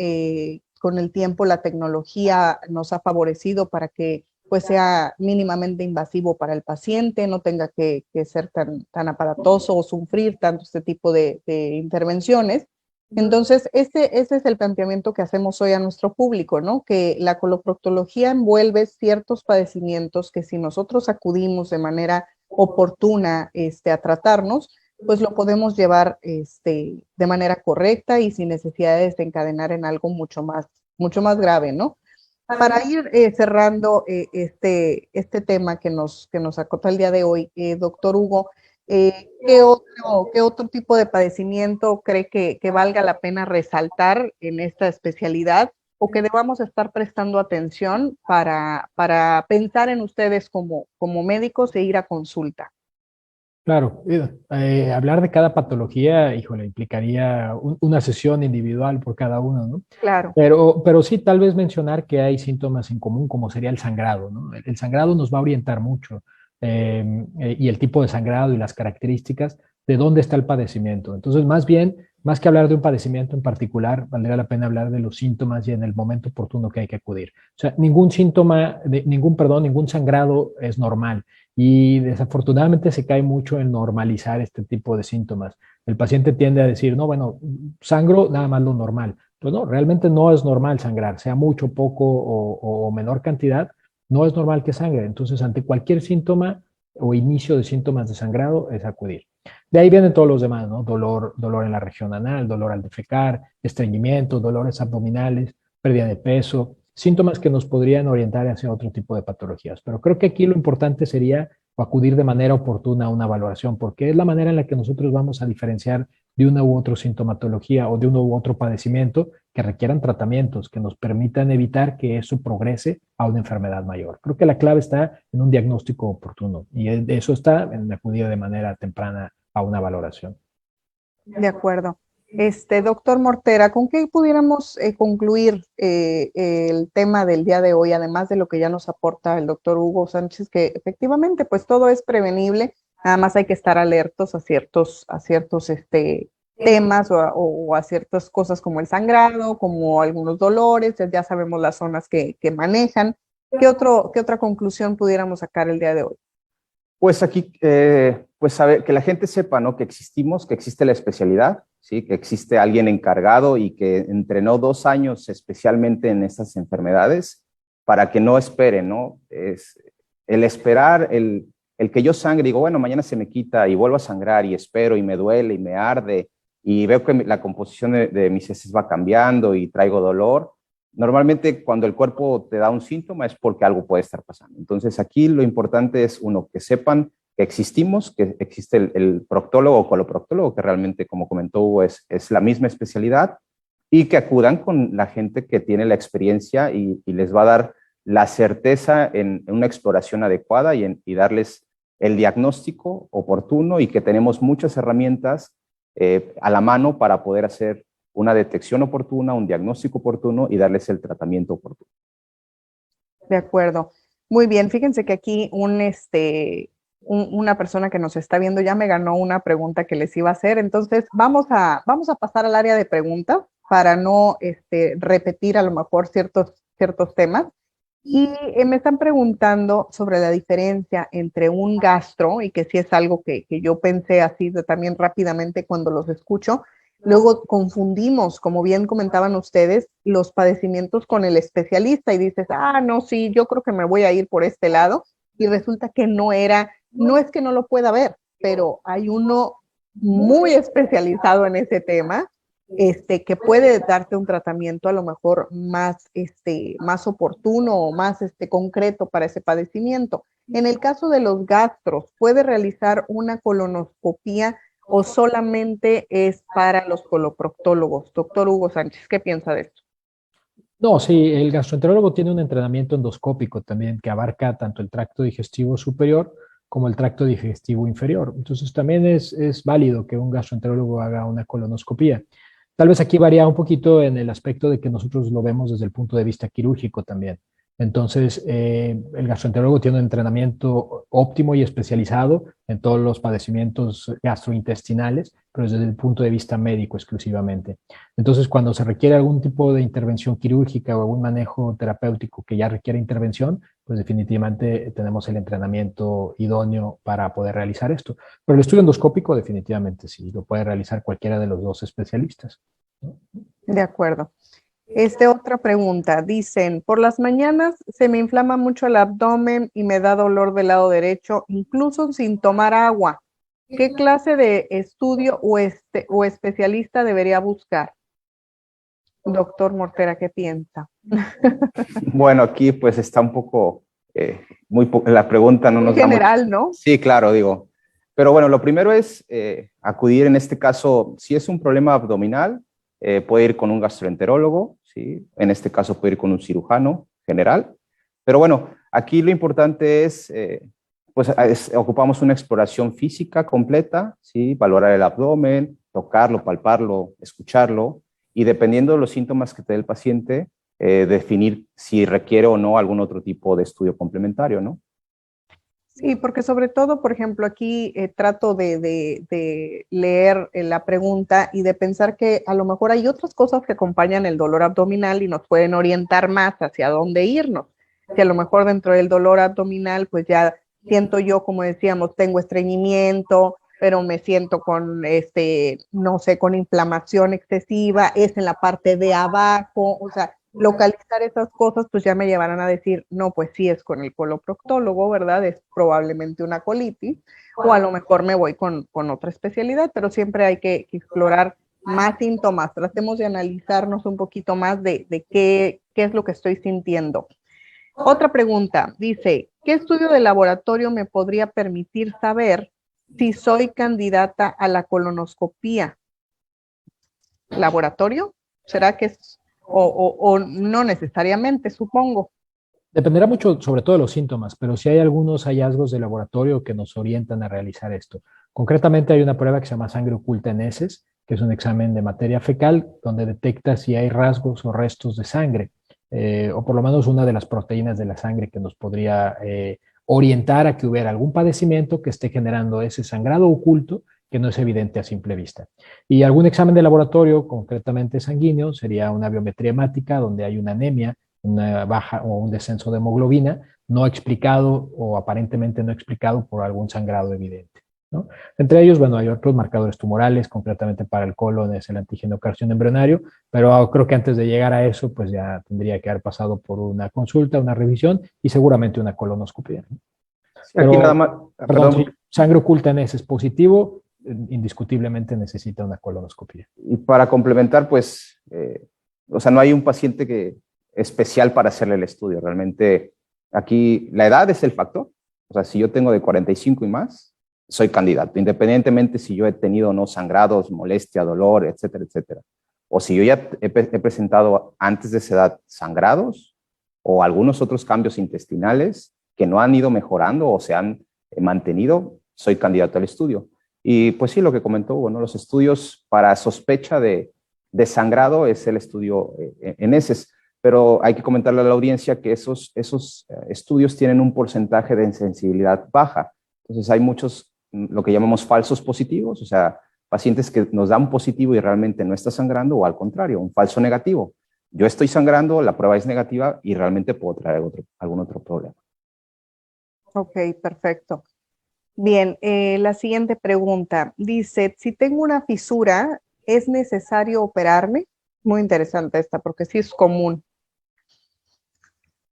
con el tiempo la tecnología nos ha favorecido para que pues sea mínimamente invasivo para el paciente, no tenga que ser tan aparatoso o sufrir tanto este tipo de intervenciones. Entonces, ese es el planteamiento que hacemos hoy a nuestro público, ¿no? Que la coloproctología envuelve ciertos padecimientos que si nosotros acudimos de manera oportuna a tratarnos, pues lo podemos llevar de manera correcta y sin necesidad de desencadenar en algo mucho más grave, ¿no? Para ir cerrando este tema que nos acota el día de hoy, doctor Hugo, qué otro tipo de padecimiento cree que valga la pena resaltar en esta especialidad o que debamos estar prestando atención para pensar en ustedes como médicos e ir a consulta? Claro, hablar de cada patología, híjole, implicaría una sesión individual por cada uno, ¿no? Claro, Pero sí, tal vez mencionar que hay síntomas en común, como sería el sangrado, ¿no? El sangrado nos va a orientar mucho, y el tipo de sangrado y las características de dónde está el padecimiento. Entonces, más bien, más que hablar de un padecimiento en particular, valdría la pena hablar de los síntomas y en el momento oportuno que hay que acudir. O sea, ningún síntoma, ningún sangrado es normal. Y desafortunadamente se cae mucho en normalizar este tipo de síntomas. El paciente tiende a decir, no, bueno, sangro nada más lo normal. Pues no, realmente no es normal sangrar, sea mucho, poco o menor cantidad, no es normal que sangre. Entonces, ante cualquier síntoma o inicio de síntomas de sangrado, es acudir. De ahí vienen todos los demás, ¿no? Dolor en la región anal, dolor al defecar, estreñimiento, dolores abdominales, pérdida de peso, síntomas que nos podrían orientar hacia otro tipo de patologías. Pero creo que aquí lo importante sería acudir de manera oportuna a una valoración, porque es la manera en la que nosotros vamos a diferenciar de una u otra sintomatología o de uno u otro padecimiento que requieran tratamientos que nos permitan evitar que eso progrese a una enfermedad mayor. Creo que la clave está en un diagnóstico oportuno y eso está en acudir de manera temprana a una valoración. de acuerdo. Doctor Mortera, ¿con qué pudiéramos concluir el tema del día de hoy, además de lo que ya nos aporta el doctor Hugo Sánchez, que efectivamente pues todo es prevenible, nada más hay que estar alertos a ciertos temas o a ciertas cosas como el sangrado, como algunos dolores, ya sabemos las zonas que manejan. ¿Qué otra conclusión pudiéramos sacar el día de hoy? Pues aquí, pues saber, que la gente sepa, ¿no? Que existimos, que existe la especialidad, ¿sí? Que existe alguien encargado y que entrenó 2 años especialmente en estas enfermedades para que no esperen, ¿no? Es el esperar, el que yo sangre, digo, bueno, mañana se me quita y vuelvo a sangrar y espero y me duele y me arde y veo que la composición de mis heces va cambiando y traigo dolor. Normalmente cuando el cuerpo te da un síntoma es porque algo puede estar pasando. Entonces aquí lo importante es, uno, que sepan que existimos, que existe el proctólogo o coloproctólogo, que realmente, como comentó Hugo, es la misma especialidad, y que acudan con la gente que tiene la experiencia y les va a dar la certeza en una exploración adecuada y darles el diagnóstico oportuno, y que tenemos muchas herramientas a la mano para poder hacer una detección oportuna, un diagnóstico oportuno y darles el tratamiento oportuno. De acuerdo. Muy bien, fíjense que aquí una persona que nos está viendo ya me ganó una pregunta que les iba a hacer, entonces vamos a pasar al área de preguntas para no repetir a lo mejor ciertos temas. Y me están preguntando sobre la diferencia entre un gastro, y que sí es algo que yo pensé así también rápidamente cuando los escucho. Luego confundimos, como bien comentaban ustedes, los padecimientos con el especialista y dices, ah, no, sí, yo creo que me voy a ir por este lado. Y resulta que no es que no lo pueda ver, pero hay uno muy especializado en ese tema, que puede darte un tratamiento a lo mejor más, más oportuno o más concreto para ese padecimiento. En el caso de los gastros, ¿puede realizar una colonoscopía o solamente es para los coloproctólogos? Doctor Hugo Sánchez, ¿qué piensa de esto? No, sí, el gastroenterólogo tiene un entrenamiento endoscópico también que abarca tanto el tracto digestivo superior como el tracto digestivo inferior. Entonces también es válido que un gastroenterólogo haga una colonoscopía. Tal vez aquí varía un poquito en el aspecto de que nosotros lo vemos desde el punto de vista quirúrgico también. Entonces, el gastroenterólogo tiene un entrenamiento óptimo y especializado en todos los padecimientos gastrointestinales, pero desde el punto de vista médico exclusivamente. Entonces, cuando se requiere algún tipo de intervención quirúrgica o algún manejo terapéutico que ya requiere intervención, pues definitivamente tenemos el entrenamiento idóneo para poder realizar esto. Pero el estudio endoscópico definitivamente sí, lo puede realizar cualquiera de los dos especialistas, ¿no? De acuerdo. Otra pregunta. Dicen, por las mañanas se me inflama mucho el abdomen y me da dolor del lado derecho, incluso sin tomar agua. ¿Qué clase de estudio o especialista debería buscar? Doctor Mortera, ¿qué piensa? Bueno, aquí pues está un poco, la pregunta no Muy nos da mucho. general, ¿no? Sí, claro, digo. Pero bueno, lo primero es acudir en este caso, si es un problema abdominal, puede ir con un gastroenterólogo, ¿sí? En este caso puede ir con un cirujano general. Pero bueno, aquí lo importante es, ocupamos una exploración física completa, ¿sí? Valorar el abdomen, tocarlo, palparlo, escucharlo, y dependiendo de los síntomas que te dé el paciente, definir si requiere o no algún otro tipo de estudio complementario, ¿no? Sí, porque sobre todo, por ejemplo, aquí trato de leer la pregunta y de pensar que a lo mejor hay otras cosas que acompañan el dolor abdominal y nos pueden orientar más hacia dónde irnos. Si a lo mejor dentro del dolor abdominal, pues ya siento yo, como decíamos, tengo estreñimiento, pero me siento con, no sé, con inflamación excesiva, es en la parte de abajo, o sea, localizar esas cosas, pues ya me llevarán a decir, no, pues sí es con el coloproctólogo, ¿verdad? Es probablemente una colitis, o a lo mejor me voy con otra especialidad, pero siempre hay que explorar más síntomas. Tratemos de analizarnos un poquito más de qué es lo que estoy sintiendo. Otra pregunta, dice, ¿qué estudio de laboratorio me podría permitir saber si soy candidata a la colonoscopía? ¿Laboratorio? ¿Será que es o no necesariamente, supongo? Dependerá mucho, sobre todo, de los síntomas, pero sí hay algunos hallazgos de laboratorio que nos orientan a realizar esto. Concretamente, hay una prueba que se llama sangre oculta en heces, que es un examen de materia fecal, donde detecta si hay rasgos o restos de sangre, o por lo menos una de las proteínas de la sangre que nos podría orientar a que hubiera algún padecimiento que esté generando ese sangrado oculto que no es evidente a simple vista. Y algún examen de laboratorio, concretamente sanguíneo, sería una biometría hemática, donde hay una anemia, una baja o un descenso de hemoglobina no explicado o aparentemente no explicado por algún sangrado evidente, ¿no? Entre ellos, bueno, hay otros marcadores tumorales, concretamente para el colon es el antígeno carcinoma embrionario, pero creo que antes de llegar a eso, pues ya tendría que haber pasado por una consulta, una revisión y seguramente una colonoscopia, ¿no? Sí, aquí nada Pero, más, perdón, si perdón, sangre oculta en ese es positivo, indiscutiblemente necesita una colonoscopia. y para complementar, pues, o sea, no hay un paciente especial para hacerle el estudio. Realmente aquí la edad es el factor. O sea, si yo tengo de 45 y más, soy candidato, independientemente si yo he tenido o no sangrados, molestia, dolor, etcétera, etcétera. O si yo ya he presentado antes de esa edad sangrados o algunos otros cambios intestinales que no han ido mejorando o se han mantenido, soy candidato al estudio. Y pues sí, lo que comentó, bueno, los estudios para sospecha de sangrado es el estudio en heces, pero hay que comentarle a la audiencia que esos estudios tienen un porcentaje de sensibilidad baja. Entonces hay muchos, lo que llamamos falsos positivos, o sea, pacientes que nos dan positivo y realmente no está sangrando, o al contrario, un falso negativo. yo estoy sangrando, la prueba es negativa y realmente puedo traer algún otro problema. Ok, perfecto. Bien, la siguiente pregunta dice, si tengo una fisura, ¿es necesario operarme? Muy interesante esta, porque sí es común.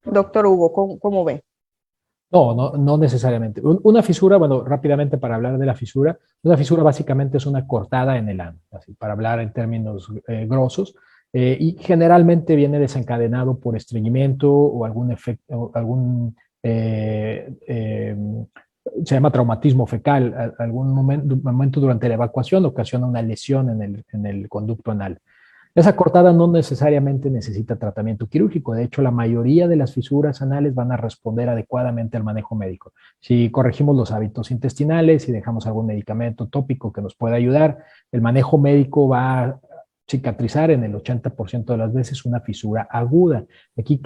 Doctor Hugo, ¿cómo ve? No necesariamente. Una fisura, bueno, rápidamente para hablar de la fisura, una fisura básicamente es una cortada en el ano, así, para hablar en términos grosos, y generalmente viene desencadenado por estreñimiento o algún efecto, se llama traumatismo fecal, algún momento durante la evacuación ocasiona una lesión en el conducto anal. Esa cortada no necesariamente necesita tratamiento quirúrgico. De hecho, la mayoría de las fisuras anales van a responder adecuadamente al manejo médico. Si corregimos los hábitos intestinales, si dejamos algún medicamento tópico que nos pueda ayudar, el manejo médico va a cicatrizar en el 80% de las veces una fisura aguda. Aquí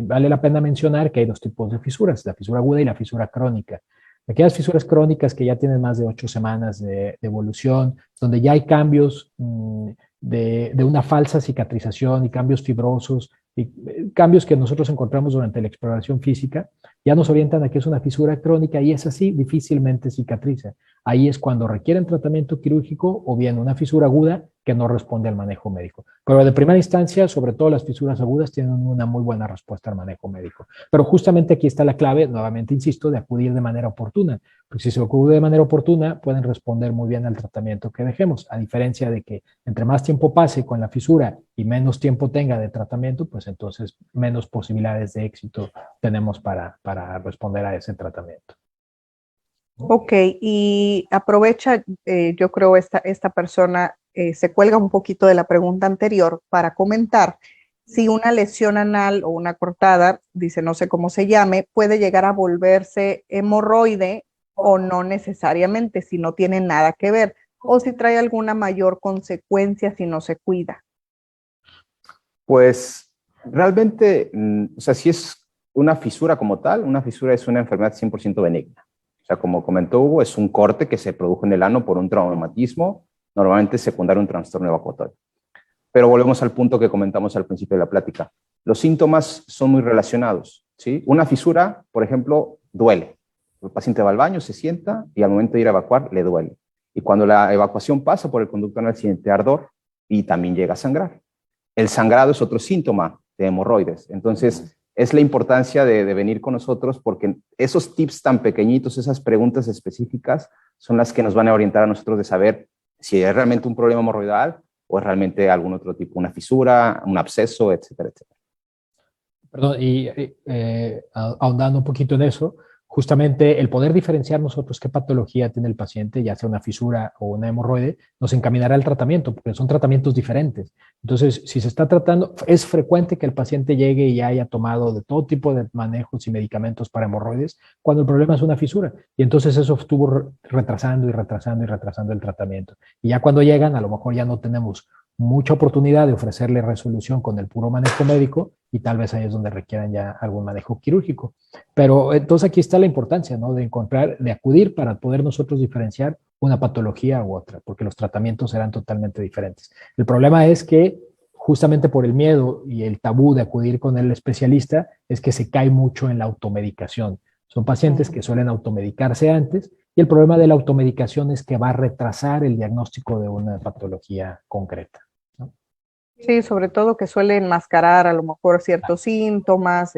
vale la pena mencionar que hay dos tipos de fisuras, la fisura aguda y la fisura crónica. Aquellas fisuras crónicas que ya tienen más de 8 semanas de evolución, donde ya hay cambios de una falsa cicatrización y cambios fibrosos, y cambios que nosotros encontramos durante la exploración física, ya nos orientan a que es una fisura crónica y es así, difícilmente cicatriza. Ahí es cuando requieren tratamiento quirúrgico o bien una fisura aguda que no responde al manejo médico. Pero de primera instancia, sobre todo las fisuras agudas tienen una muy buena respuesta al manejo médico. Pero justamente aquí está la clave, nuevamente insisto, de acudir de manera oportuna. Porque si se acude de manera oportuna, pueden responder muy bien al tratamiento que dejemos. A diferencia de que entre más tiempo pase con la fisura y menos tiempo tenga de tratamiento, pues entonces menos posibilidades de éxito tenemos para responder a ese tratamiento. Ok, y aprovecha, yo creo esta persona se cuelga un poquito de la pregunta anterior para comentar si una lesión anal o una cortada, dice no sé cómo se llame, puede llegar a volverse hemorroide o no necesariamente, si no tiene nada que ver, o si trae alguna mayor consecuencia si no se cuida. Pues realmente, o sea, si es una fisura como tal, una fisura es una enfermedad 100% benigna. O sea, como comentó Hugo, es un corte que se produjo en el ano por un traumatismo, normalmente secundario a un trastorno evacuatorio. Pero volvemos al punto que comentamos al principio de la plática. Los síntomas son muy relacionados, ¿sí? Una fisura, por ejemplo, duele. El paciente va al baño, se sienta y al momento de ir a evacuar le duele. Y cuando la evacuación pasa por el conducto anal siente ardor y también llega a sangrar. El sangrado es otro síntoma de hemorroides. Entonces, es la importancia de venir con nosotros porque esos tips tan pequeñitos, esas preguntas específicas, son las que nos van a orientar a nosotros de saber si es realmente un problema hemorroidal o es realmente algún otro tipo, una fisura, un absceso, etcétera, etcétera. Perdón, y ahondando un poquito en eso, justamente el poder diferenciar nosotros qué patología tiene el paciente, ya sea una fisura o una hemorroide, nos encaminará al tratamiento, porque son tratamientos diferentes. Entonces, si se está tratando, es frecuente que el paciente llegue y haya tomado de todo tipo de manejos y medicamentos para hemorroides, cuando el problema es una fisura. Y entonces eso estuvo retrasando y retrasando y retrasando el tratamiento. Y ya cuando llegan, a lo mejor ya no tenemos mucha oportunidad de ofrecerle resolución con el puro manejo médico y tal vez ahí es donde requieran ya algún manejo quirúrgico. Pero entonces aquí está la importancia, ¿no? De encontrar, de acudir para poder nosotros diferenciar una patología u otra, porque los tratamientos serán totalmente diferentes. El problema es que justamente por el miedo y el tabú de acudir con el especialista es que se cae mucho en la automedicación. Son pacientes que suelen automedicarse antes y el problema de la automedicación es que va a retrasar el diagnóstico de una patología concreta. Sí, sobre todo que suele enmascarar a lo mejor ciertos síntomas,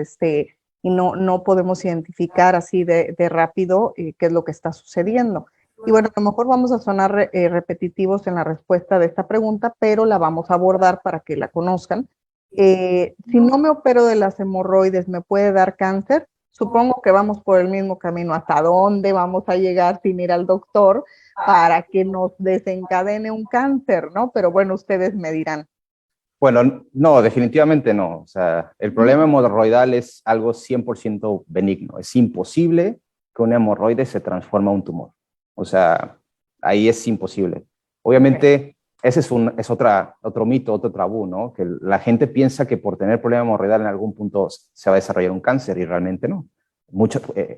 y no podemos identificar así de rápido qué es lo que está sucediendo. Y bueno, a lo mejor vamos a sonar repetitivos en la respuesta de esta pregunta, pero la vamos a abordar para que la conozcan. Si no me opero de las hemorroides, ¿me puede dar cáncer? Supongo que vamos por el mismo camino. ¿Hasta dónde vamos a llegar sin ir al doctor para que nos desencadene un cáncer, no? Pero bueno, ustedes me dirán. Bueno, no, definitivamente no. O sea, el problema hemorroidal es algo 100% benigno. Es imposible que una hemorroide se transforme a un tumor. O sea, ahí es imposible. Obviamente, ese es otro mito, otro tabú, ¿no? Que la gente piensa que por tener problema hemorroidal en algún punto se va a desarrollar un cáncer y realmente no.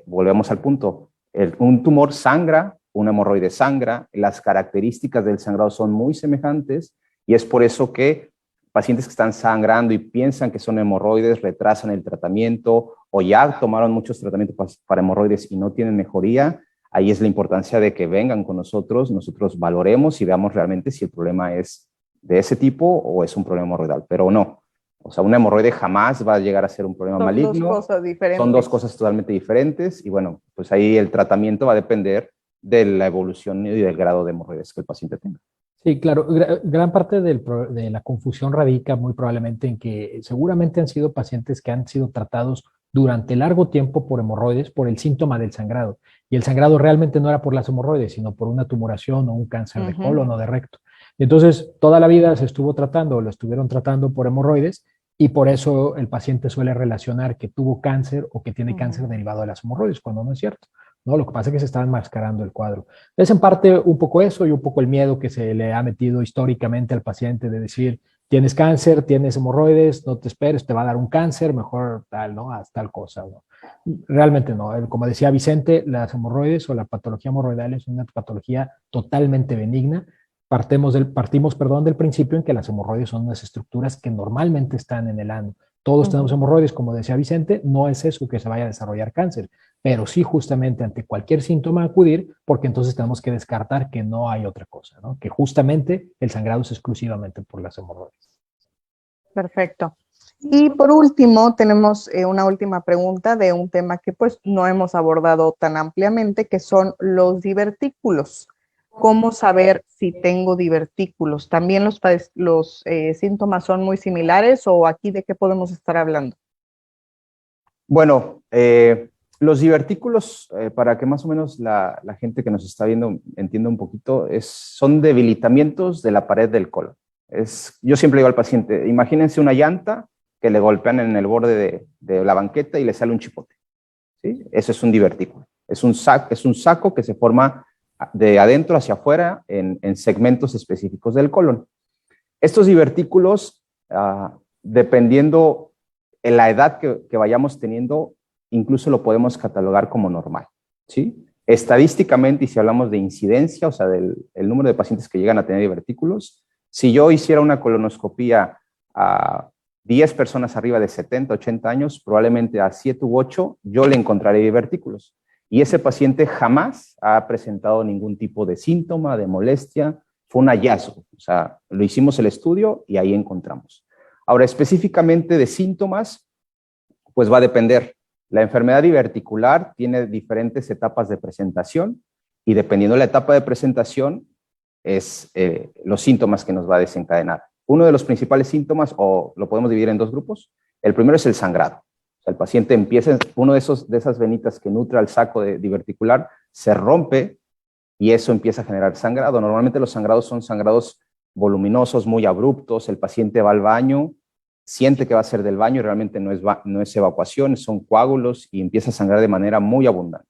Volvemos al punto. Un tumor sangra, una hemorroide sangra, las características del sangrado son muy semejantes y es por eso que pacientes que están sangrando y piensan que son hemorroides, retrasan el tratamiento o ya tomaron muchos tratamientos para hemorroides y no tienen mejoría, ahí es la importancia de que vengan con nosotros valoremos y veamos realmente si el problema es de ese tipo o es un problema hemorroidal, pero no. O sea, un hemorroide jamás va a llegar a ser un problema maligno. Son dos cosas diferentes. Son dos cosas totalmente diferentes y bueno, pues ahí el tratamiento va a depender de la evolución y del grado de hemorroides que el paciente tenga. Sí, claro. Gran parte de la confusión radica muy probablemente en que seguramente han sido pacientes que han sido tratados durante largo tiempo por hemorroides, por el síntoma del sangrado. Y el sangrado realmente no era por las hemorroides, sino por una tumoración o un cáncer de colon o de recto. Entonces, toda la vida se estuvo tratando, lo estuvieron tratando por hemorroides y por eso el paciente suele relacionar que tuvo cáncer o que tiene cáncer derivado de las hemorroides, cuando no es cierto. ¿No? Lo que pasa es que se está enmascarando el cuadro. Es en parte un poco eso y un poco el miedo que se le ha metido históricamente al paciente de decir, tienes cáncer, tienes hemorroides, no te esperes, te va a dar un cáncer, mejor tal, ¿no? Haz tal cosa, ¿no? Realmente no. Como decía Vicente, las hemorroides o la patología hemorroidal es una patología totalmente benigna. Partimos del principio en que las hemorroides son unas estructuras que normalmente están en el ano. Todos tenemos hemorroides, como decía Vicente, no es eso que se vaya a desarrollar cáncer, pero sí justamente ante cualquier síntoma acudir, porque entonces tenemos que descartar que no hay otra cosa, ¿no? Que justamente el sangrado es exclusivamente por las hemorroides. Perfecto. Y por último, tenemos una última pregunta de un tema que pues no hemos abordado tan ampliamente, que son los divertículos. ¿Cómo saber si tengo divertículos? ¿También los síntomas son muy similares o aquí de qué podemos estar hablando? Bueno, los divertículos, para que más o menos la gente que nos está viendo entienda un poquito, son debilitamientos de la pared del colon. Yo siempre digo al paciente, imagínense una llanta que le golpean en el borde de la banqueta y le sale un chipote, ¿sí? Eso es un divertículo. Es un saco que se forma de adentro hacia afuera en segmentos específicos del colon. Estos divertículos, dependiendo de la edad que vayamos teniendo, incluso lo podemos catalogar como normal, ¿sí? Estadísticamente, y si hablamos de incidencia, o sea, el número de pacientes que llegan a tener divertículos, si yo hiciera una colonoscopía a 10 personas arriba de 70, 80 años, probablemente a 7 u 8 yo le encontraré divertículos. Y ese paciente jamás ha presentado ningún tipo de síntoma, de molestia, fue un hallazgo. O sea, lo hicimos el estudio y ahí encontramos. Ahora, específicamente de síntomas, pues va a depender. La enfermedad diverticular tiene diferentes etapas de presentación y dependiendo de la etapa de presentación es los síntomas que nos va a desencadenar. Uno de los principales síntomas, o lo podemos dividir en dos grupos, el primero es el sangrado. O sea, el paciente empieza, uno de esas venitas que nutre al saco diverticular se rompe y eso empieza a generar sangrado. Normalmente los sangrados son sangrados voluminosos, muy abruptos, el paciente va al baño, siente que va a ser del baño, realmente no es evacuación, son coágulos y empieza a sangrar de manera muy abundante.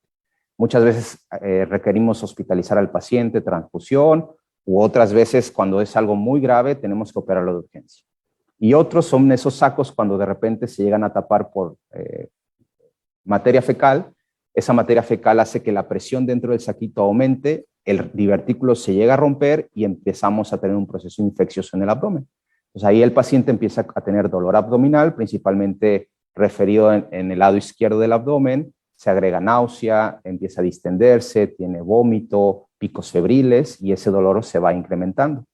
Muchas veces requerimos hospitalizar al paciente, transfusión, u otras veces cuando es algo muy grave tenemos que operarlo de urgencia. Y otros son esos sacos cuando de repente se llegan a tapar por materia fecal. Esa materia fecal hace que la presión dentro del saquito aumente, el divertículo se llega a romper y empezamos a tener un proceso infeccioso en el abdomen. Entonces ahí el paciente empieza a tener dolor abdominal, principalmente referido en el lado izquierdo del abdomen, se agrega náusea, empieza a distenderse, tiene vómito, picos febriles y ese dolor se va incrementando.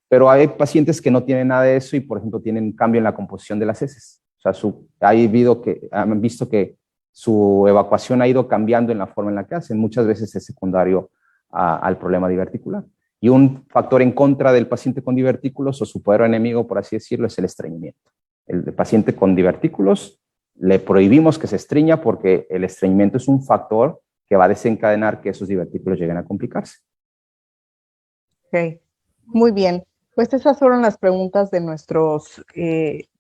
Pero hay pacientes que no tienen nada de eso y, por ejemplo, tienen un cambio en la composición de las heces. O sea, han visto que su evacuación ha ido cambiando en la forma en la que hacen. Muchas veces es secundario al problema diverticular. Y un factor en contra del paciente con divertículos, o su poder enemigo, por así decirlo, es el estreñimiento. El paciente con divertículos le prohibimos que se estreña porque el estreñimiento es un factor que va a desencadenar que esos divertículos lleguen a complicarse. Ok, muy bien. Pues esas fueron las preguntas de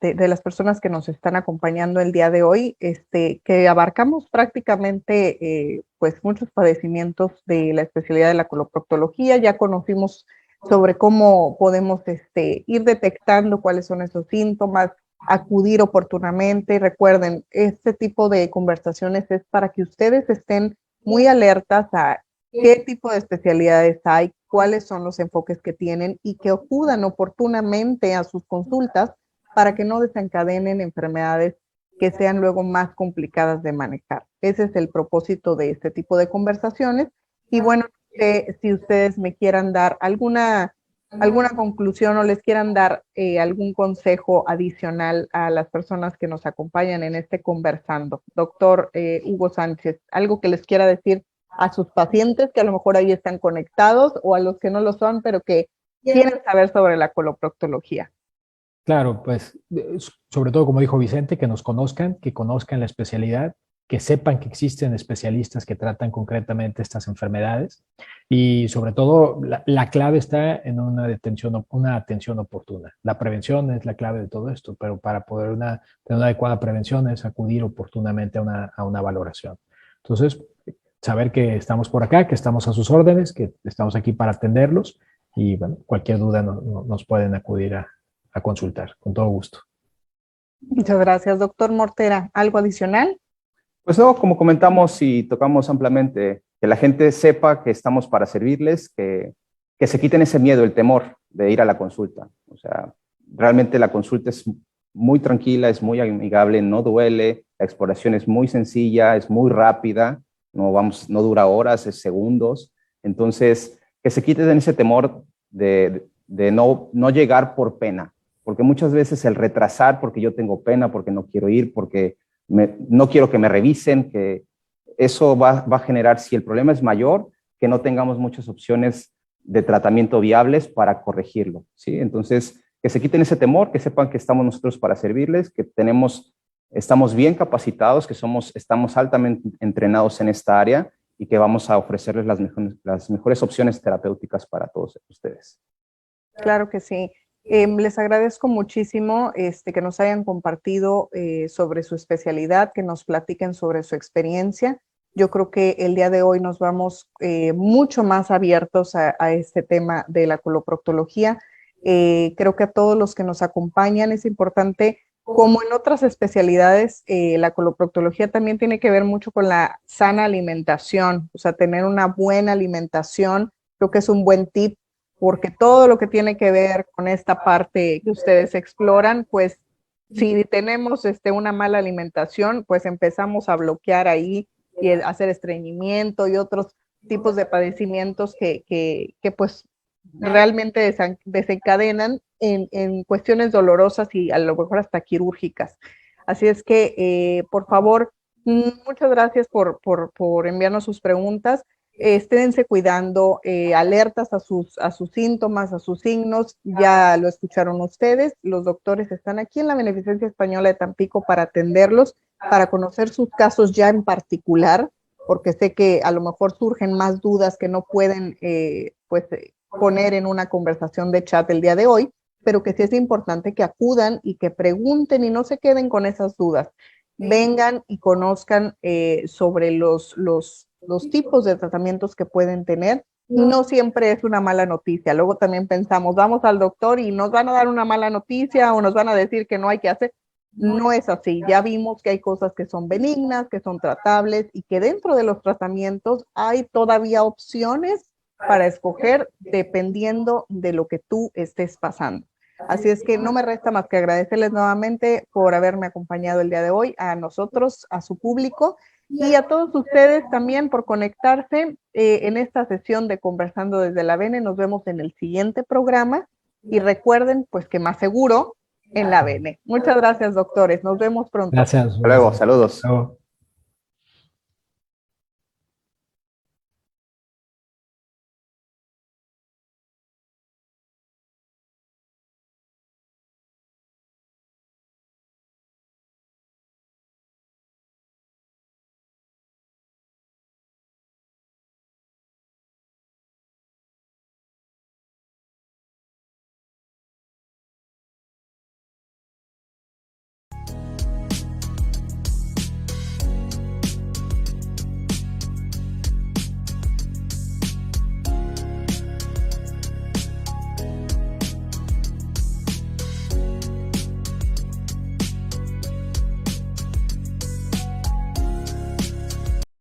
de las personas que nos están acompañando el día de hoy, que abarcamos prácticamente pues muchos padecimientos de la especialidad de la coloproctología. Ya conocimos sobre cómo podemos ir detectando cuáles son esos síntomas, acudir oportunamente. Y recuerden, este tipo de conversaciones es para que ustedes estén muy alertas a qué tipo de especialidades hay, cuáles son los enfoques que tienen y que acudan oportunamente a sus consultas para que no desencadenen enfermedades que sean luego más complicadas de manejar. Ese es el propósito de este tipo de conversaciones. Y bueno, si ustedes me quieran dar alguna conclusión o les quieran dar algún consejo adicional a las personas que nos acompañan en este conversando. Doctor Hugo Sánchez, algo que les quiera decir a sus pacientes que a lo mejor ahí están conectados o a los que no lo son, pero que quieren saber sobre la coloproctología. Claro, pues sobre todo, como dijo Vicente, que conozcan la especialidad, que sepan que existen especialistas que tratan concretamente estas enfermedades y sobre todo la clave está en una atención oportuna. La prevención es la clave de todo esto, pero para poder tener una adecuada prevención es acudir oportunamente a una valoración. Entonces, saber que estamos por acá, que estamos a sus órdenes, que estamos aquí para atenderlos y bueno, cualquier duda nos pueden acudir a consultar, con todo gusto. Muchas gracias, doctor Mortera. ¿Algo adicional? Pues no, como comentamos y tocamos ampliamente, que la gente sepa que estamos para servirles, que se quiten ese miedo, el temor de ir a la consulta. O sea, realmente la consulta es muy tranquila, es muy amigable, no duele, la exploración es muy sencilla, es muy rápida, no dura horas, es segundos. Entonces, que se quiten ese temor de no llegar por pena, porque muchas veces el retrasar porque yo tengo pena, porque no quiero ir, porque no quiero que me revisen, que eso va a generar, si el problema es mayor, que no tengamos muchas opciones de tratamiento viables para corregirlo, ¿sí? Entonces, que se quiten ese temor, que sepan que estamos nosotros para servirles, que estamos bien capacitados, que estamos altamente entrenados en esta área y que vamos a ofrecerles las mejores opciones terapéuticas para todos ustedes. Claro que sí. Les agradezco muchísimo que nos hayan compartido sobre su especialidad, que nos platiquen sobre su experiencia. Yo creo que el día de hoy nos vamos mucho más abiertos a este tema de la coloproctología. Creo que a todos los que nos acompañan es importante, como en otras especialidades, la coloproctología también tiene que ver mucho con la sana alimentación, o sea, tener una buena alimentación. Creo que es un buen tip, porque todo lo que tiene que ver con esta parte que ustedes exploran, pues si tenemos una mala alimentación, pues empezamos a bloquear ahí y hacer estreñimiento y otros tipos de padecimientos que pues realmente desencadenan en cuestiones dolorosas y a lo mejor hasta quirúrgicas. Así es que, por favor, muchas gracias por enviarnos sus preguntas. Esténse cuidando, alertas a sus síntomas, a sus signos. Ya lo escucharon ustedes. Los doctores están aquí en la Beneficencia Española de Tampico para atenderlos, para conocer sus casos ya en particular, porque sé que a lo mejor surgen más dudas que no pueden poner en una conversación de chat el día de hoy, pero que sí es importante que acudan y que pregunten y no se queden con esas dudas. Vengan y conozcan sobre los tipos de tratamientos que pueden tener. No siempre es una mala noticia. Luego también pensamos, vamos al doctor y nos van a dar una mala noticia o nos van a decir que no hay que hacer. No es así. Ya vimos que hay cosas que son benignas, que son tratables y que dentro de los tratamientos hay todavía opciones para escoger dependiendo de lo que tú estés pasando. Así es que no me resta más que agradecerles nuevamente por haberme acompañado el día de hoy, a nosotros, a su público y a todos ustedes también por conectarse en esta sesión de Conversando desde la Bene. Nos vemos en el siguiente programa y recuerden pues que más seguro en la Bene. Muchas gracias, doctores. Nos vemos pronto. Gracias. Hasta luego, saludos. Luego.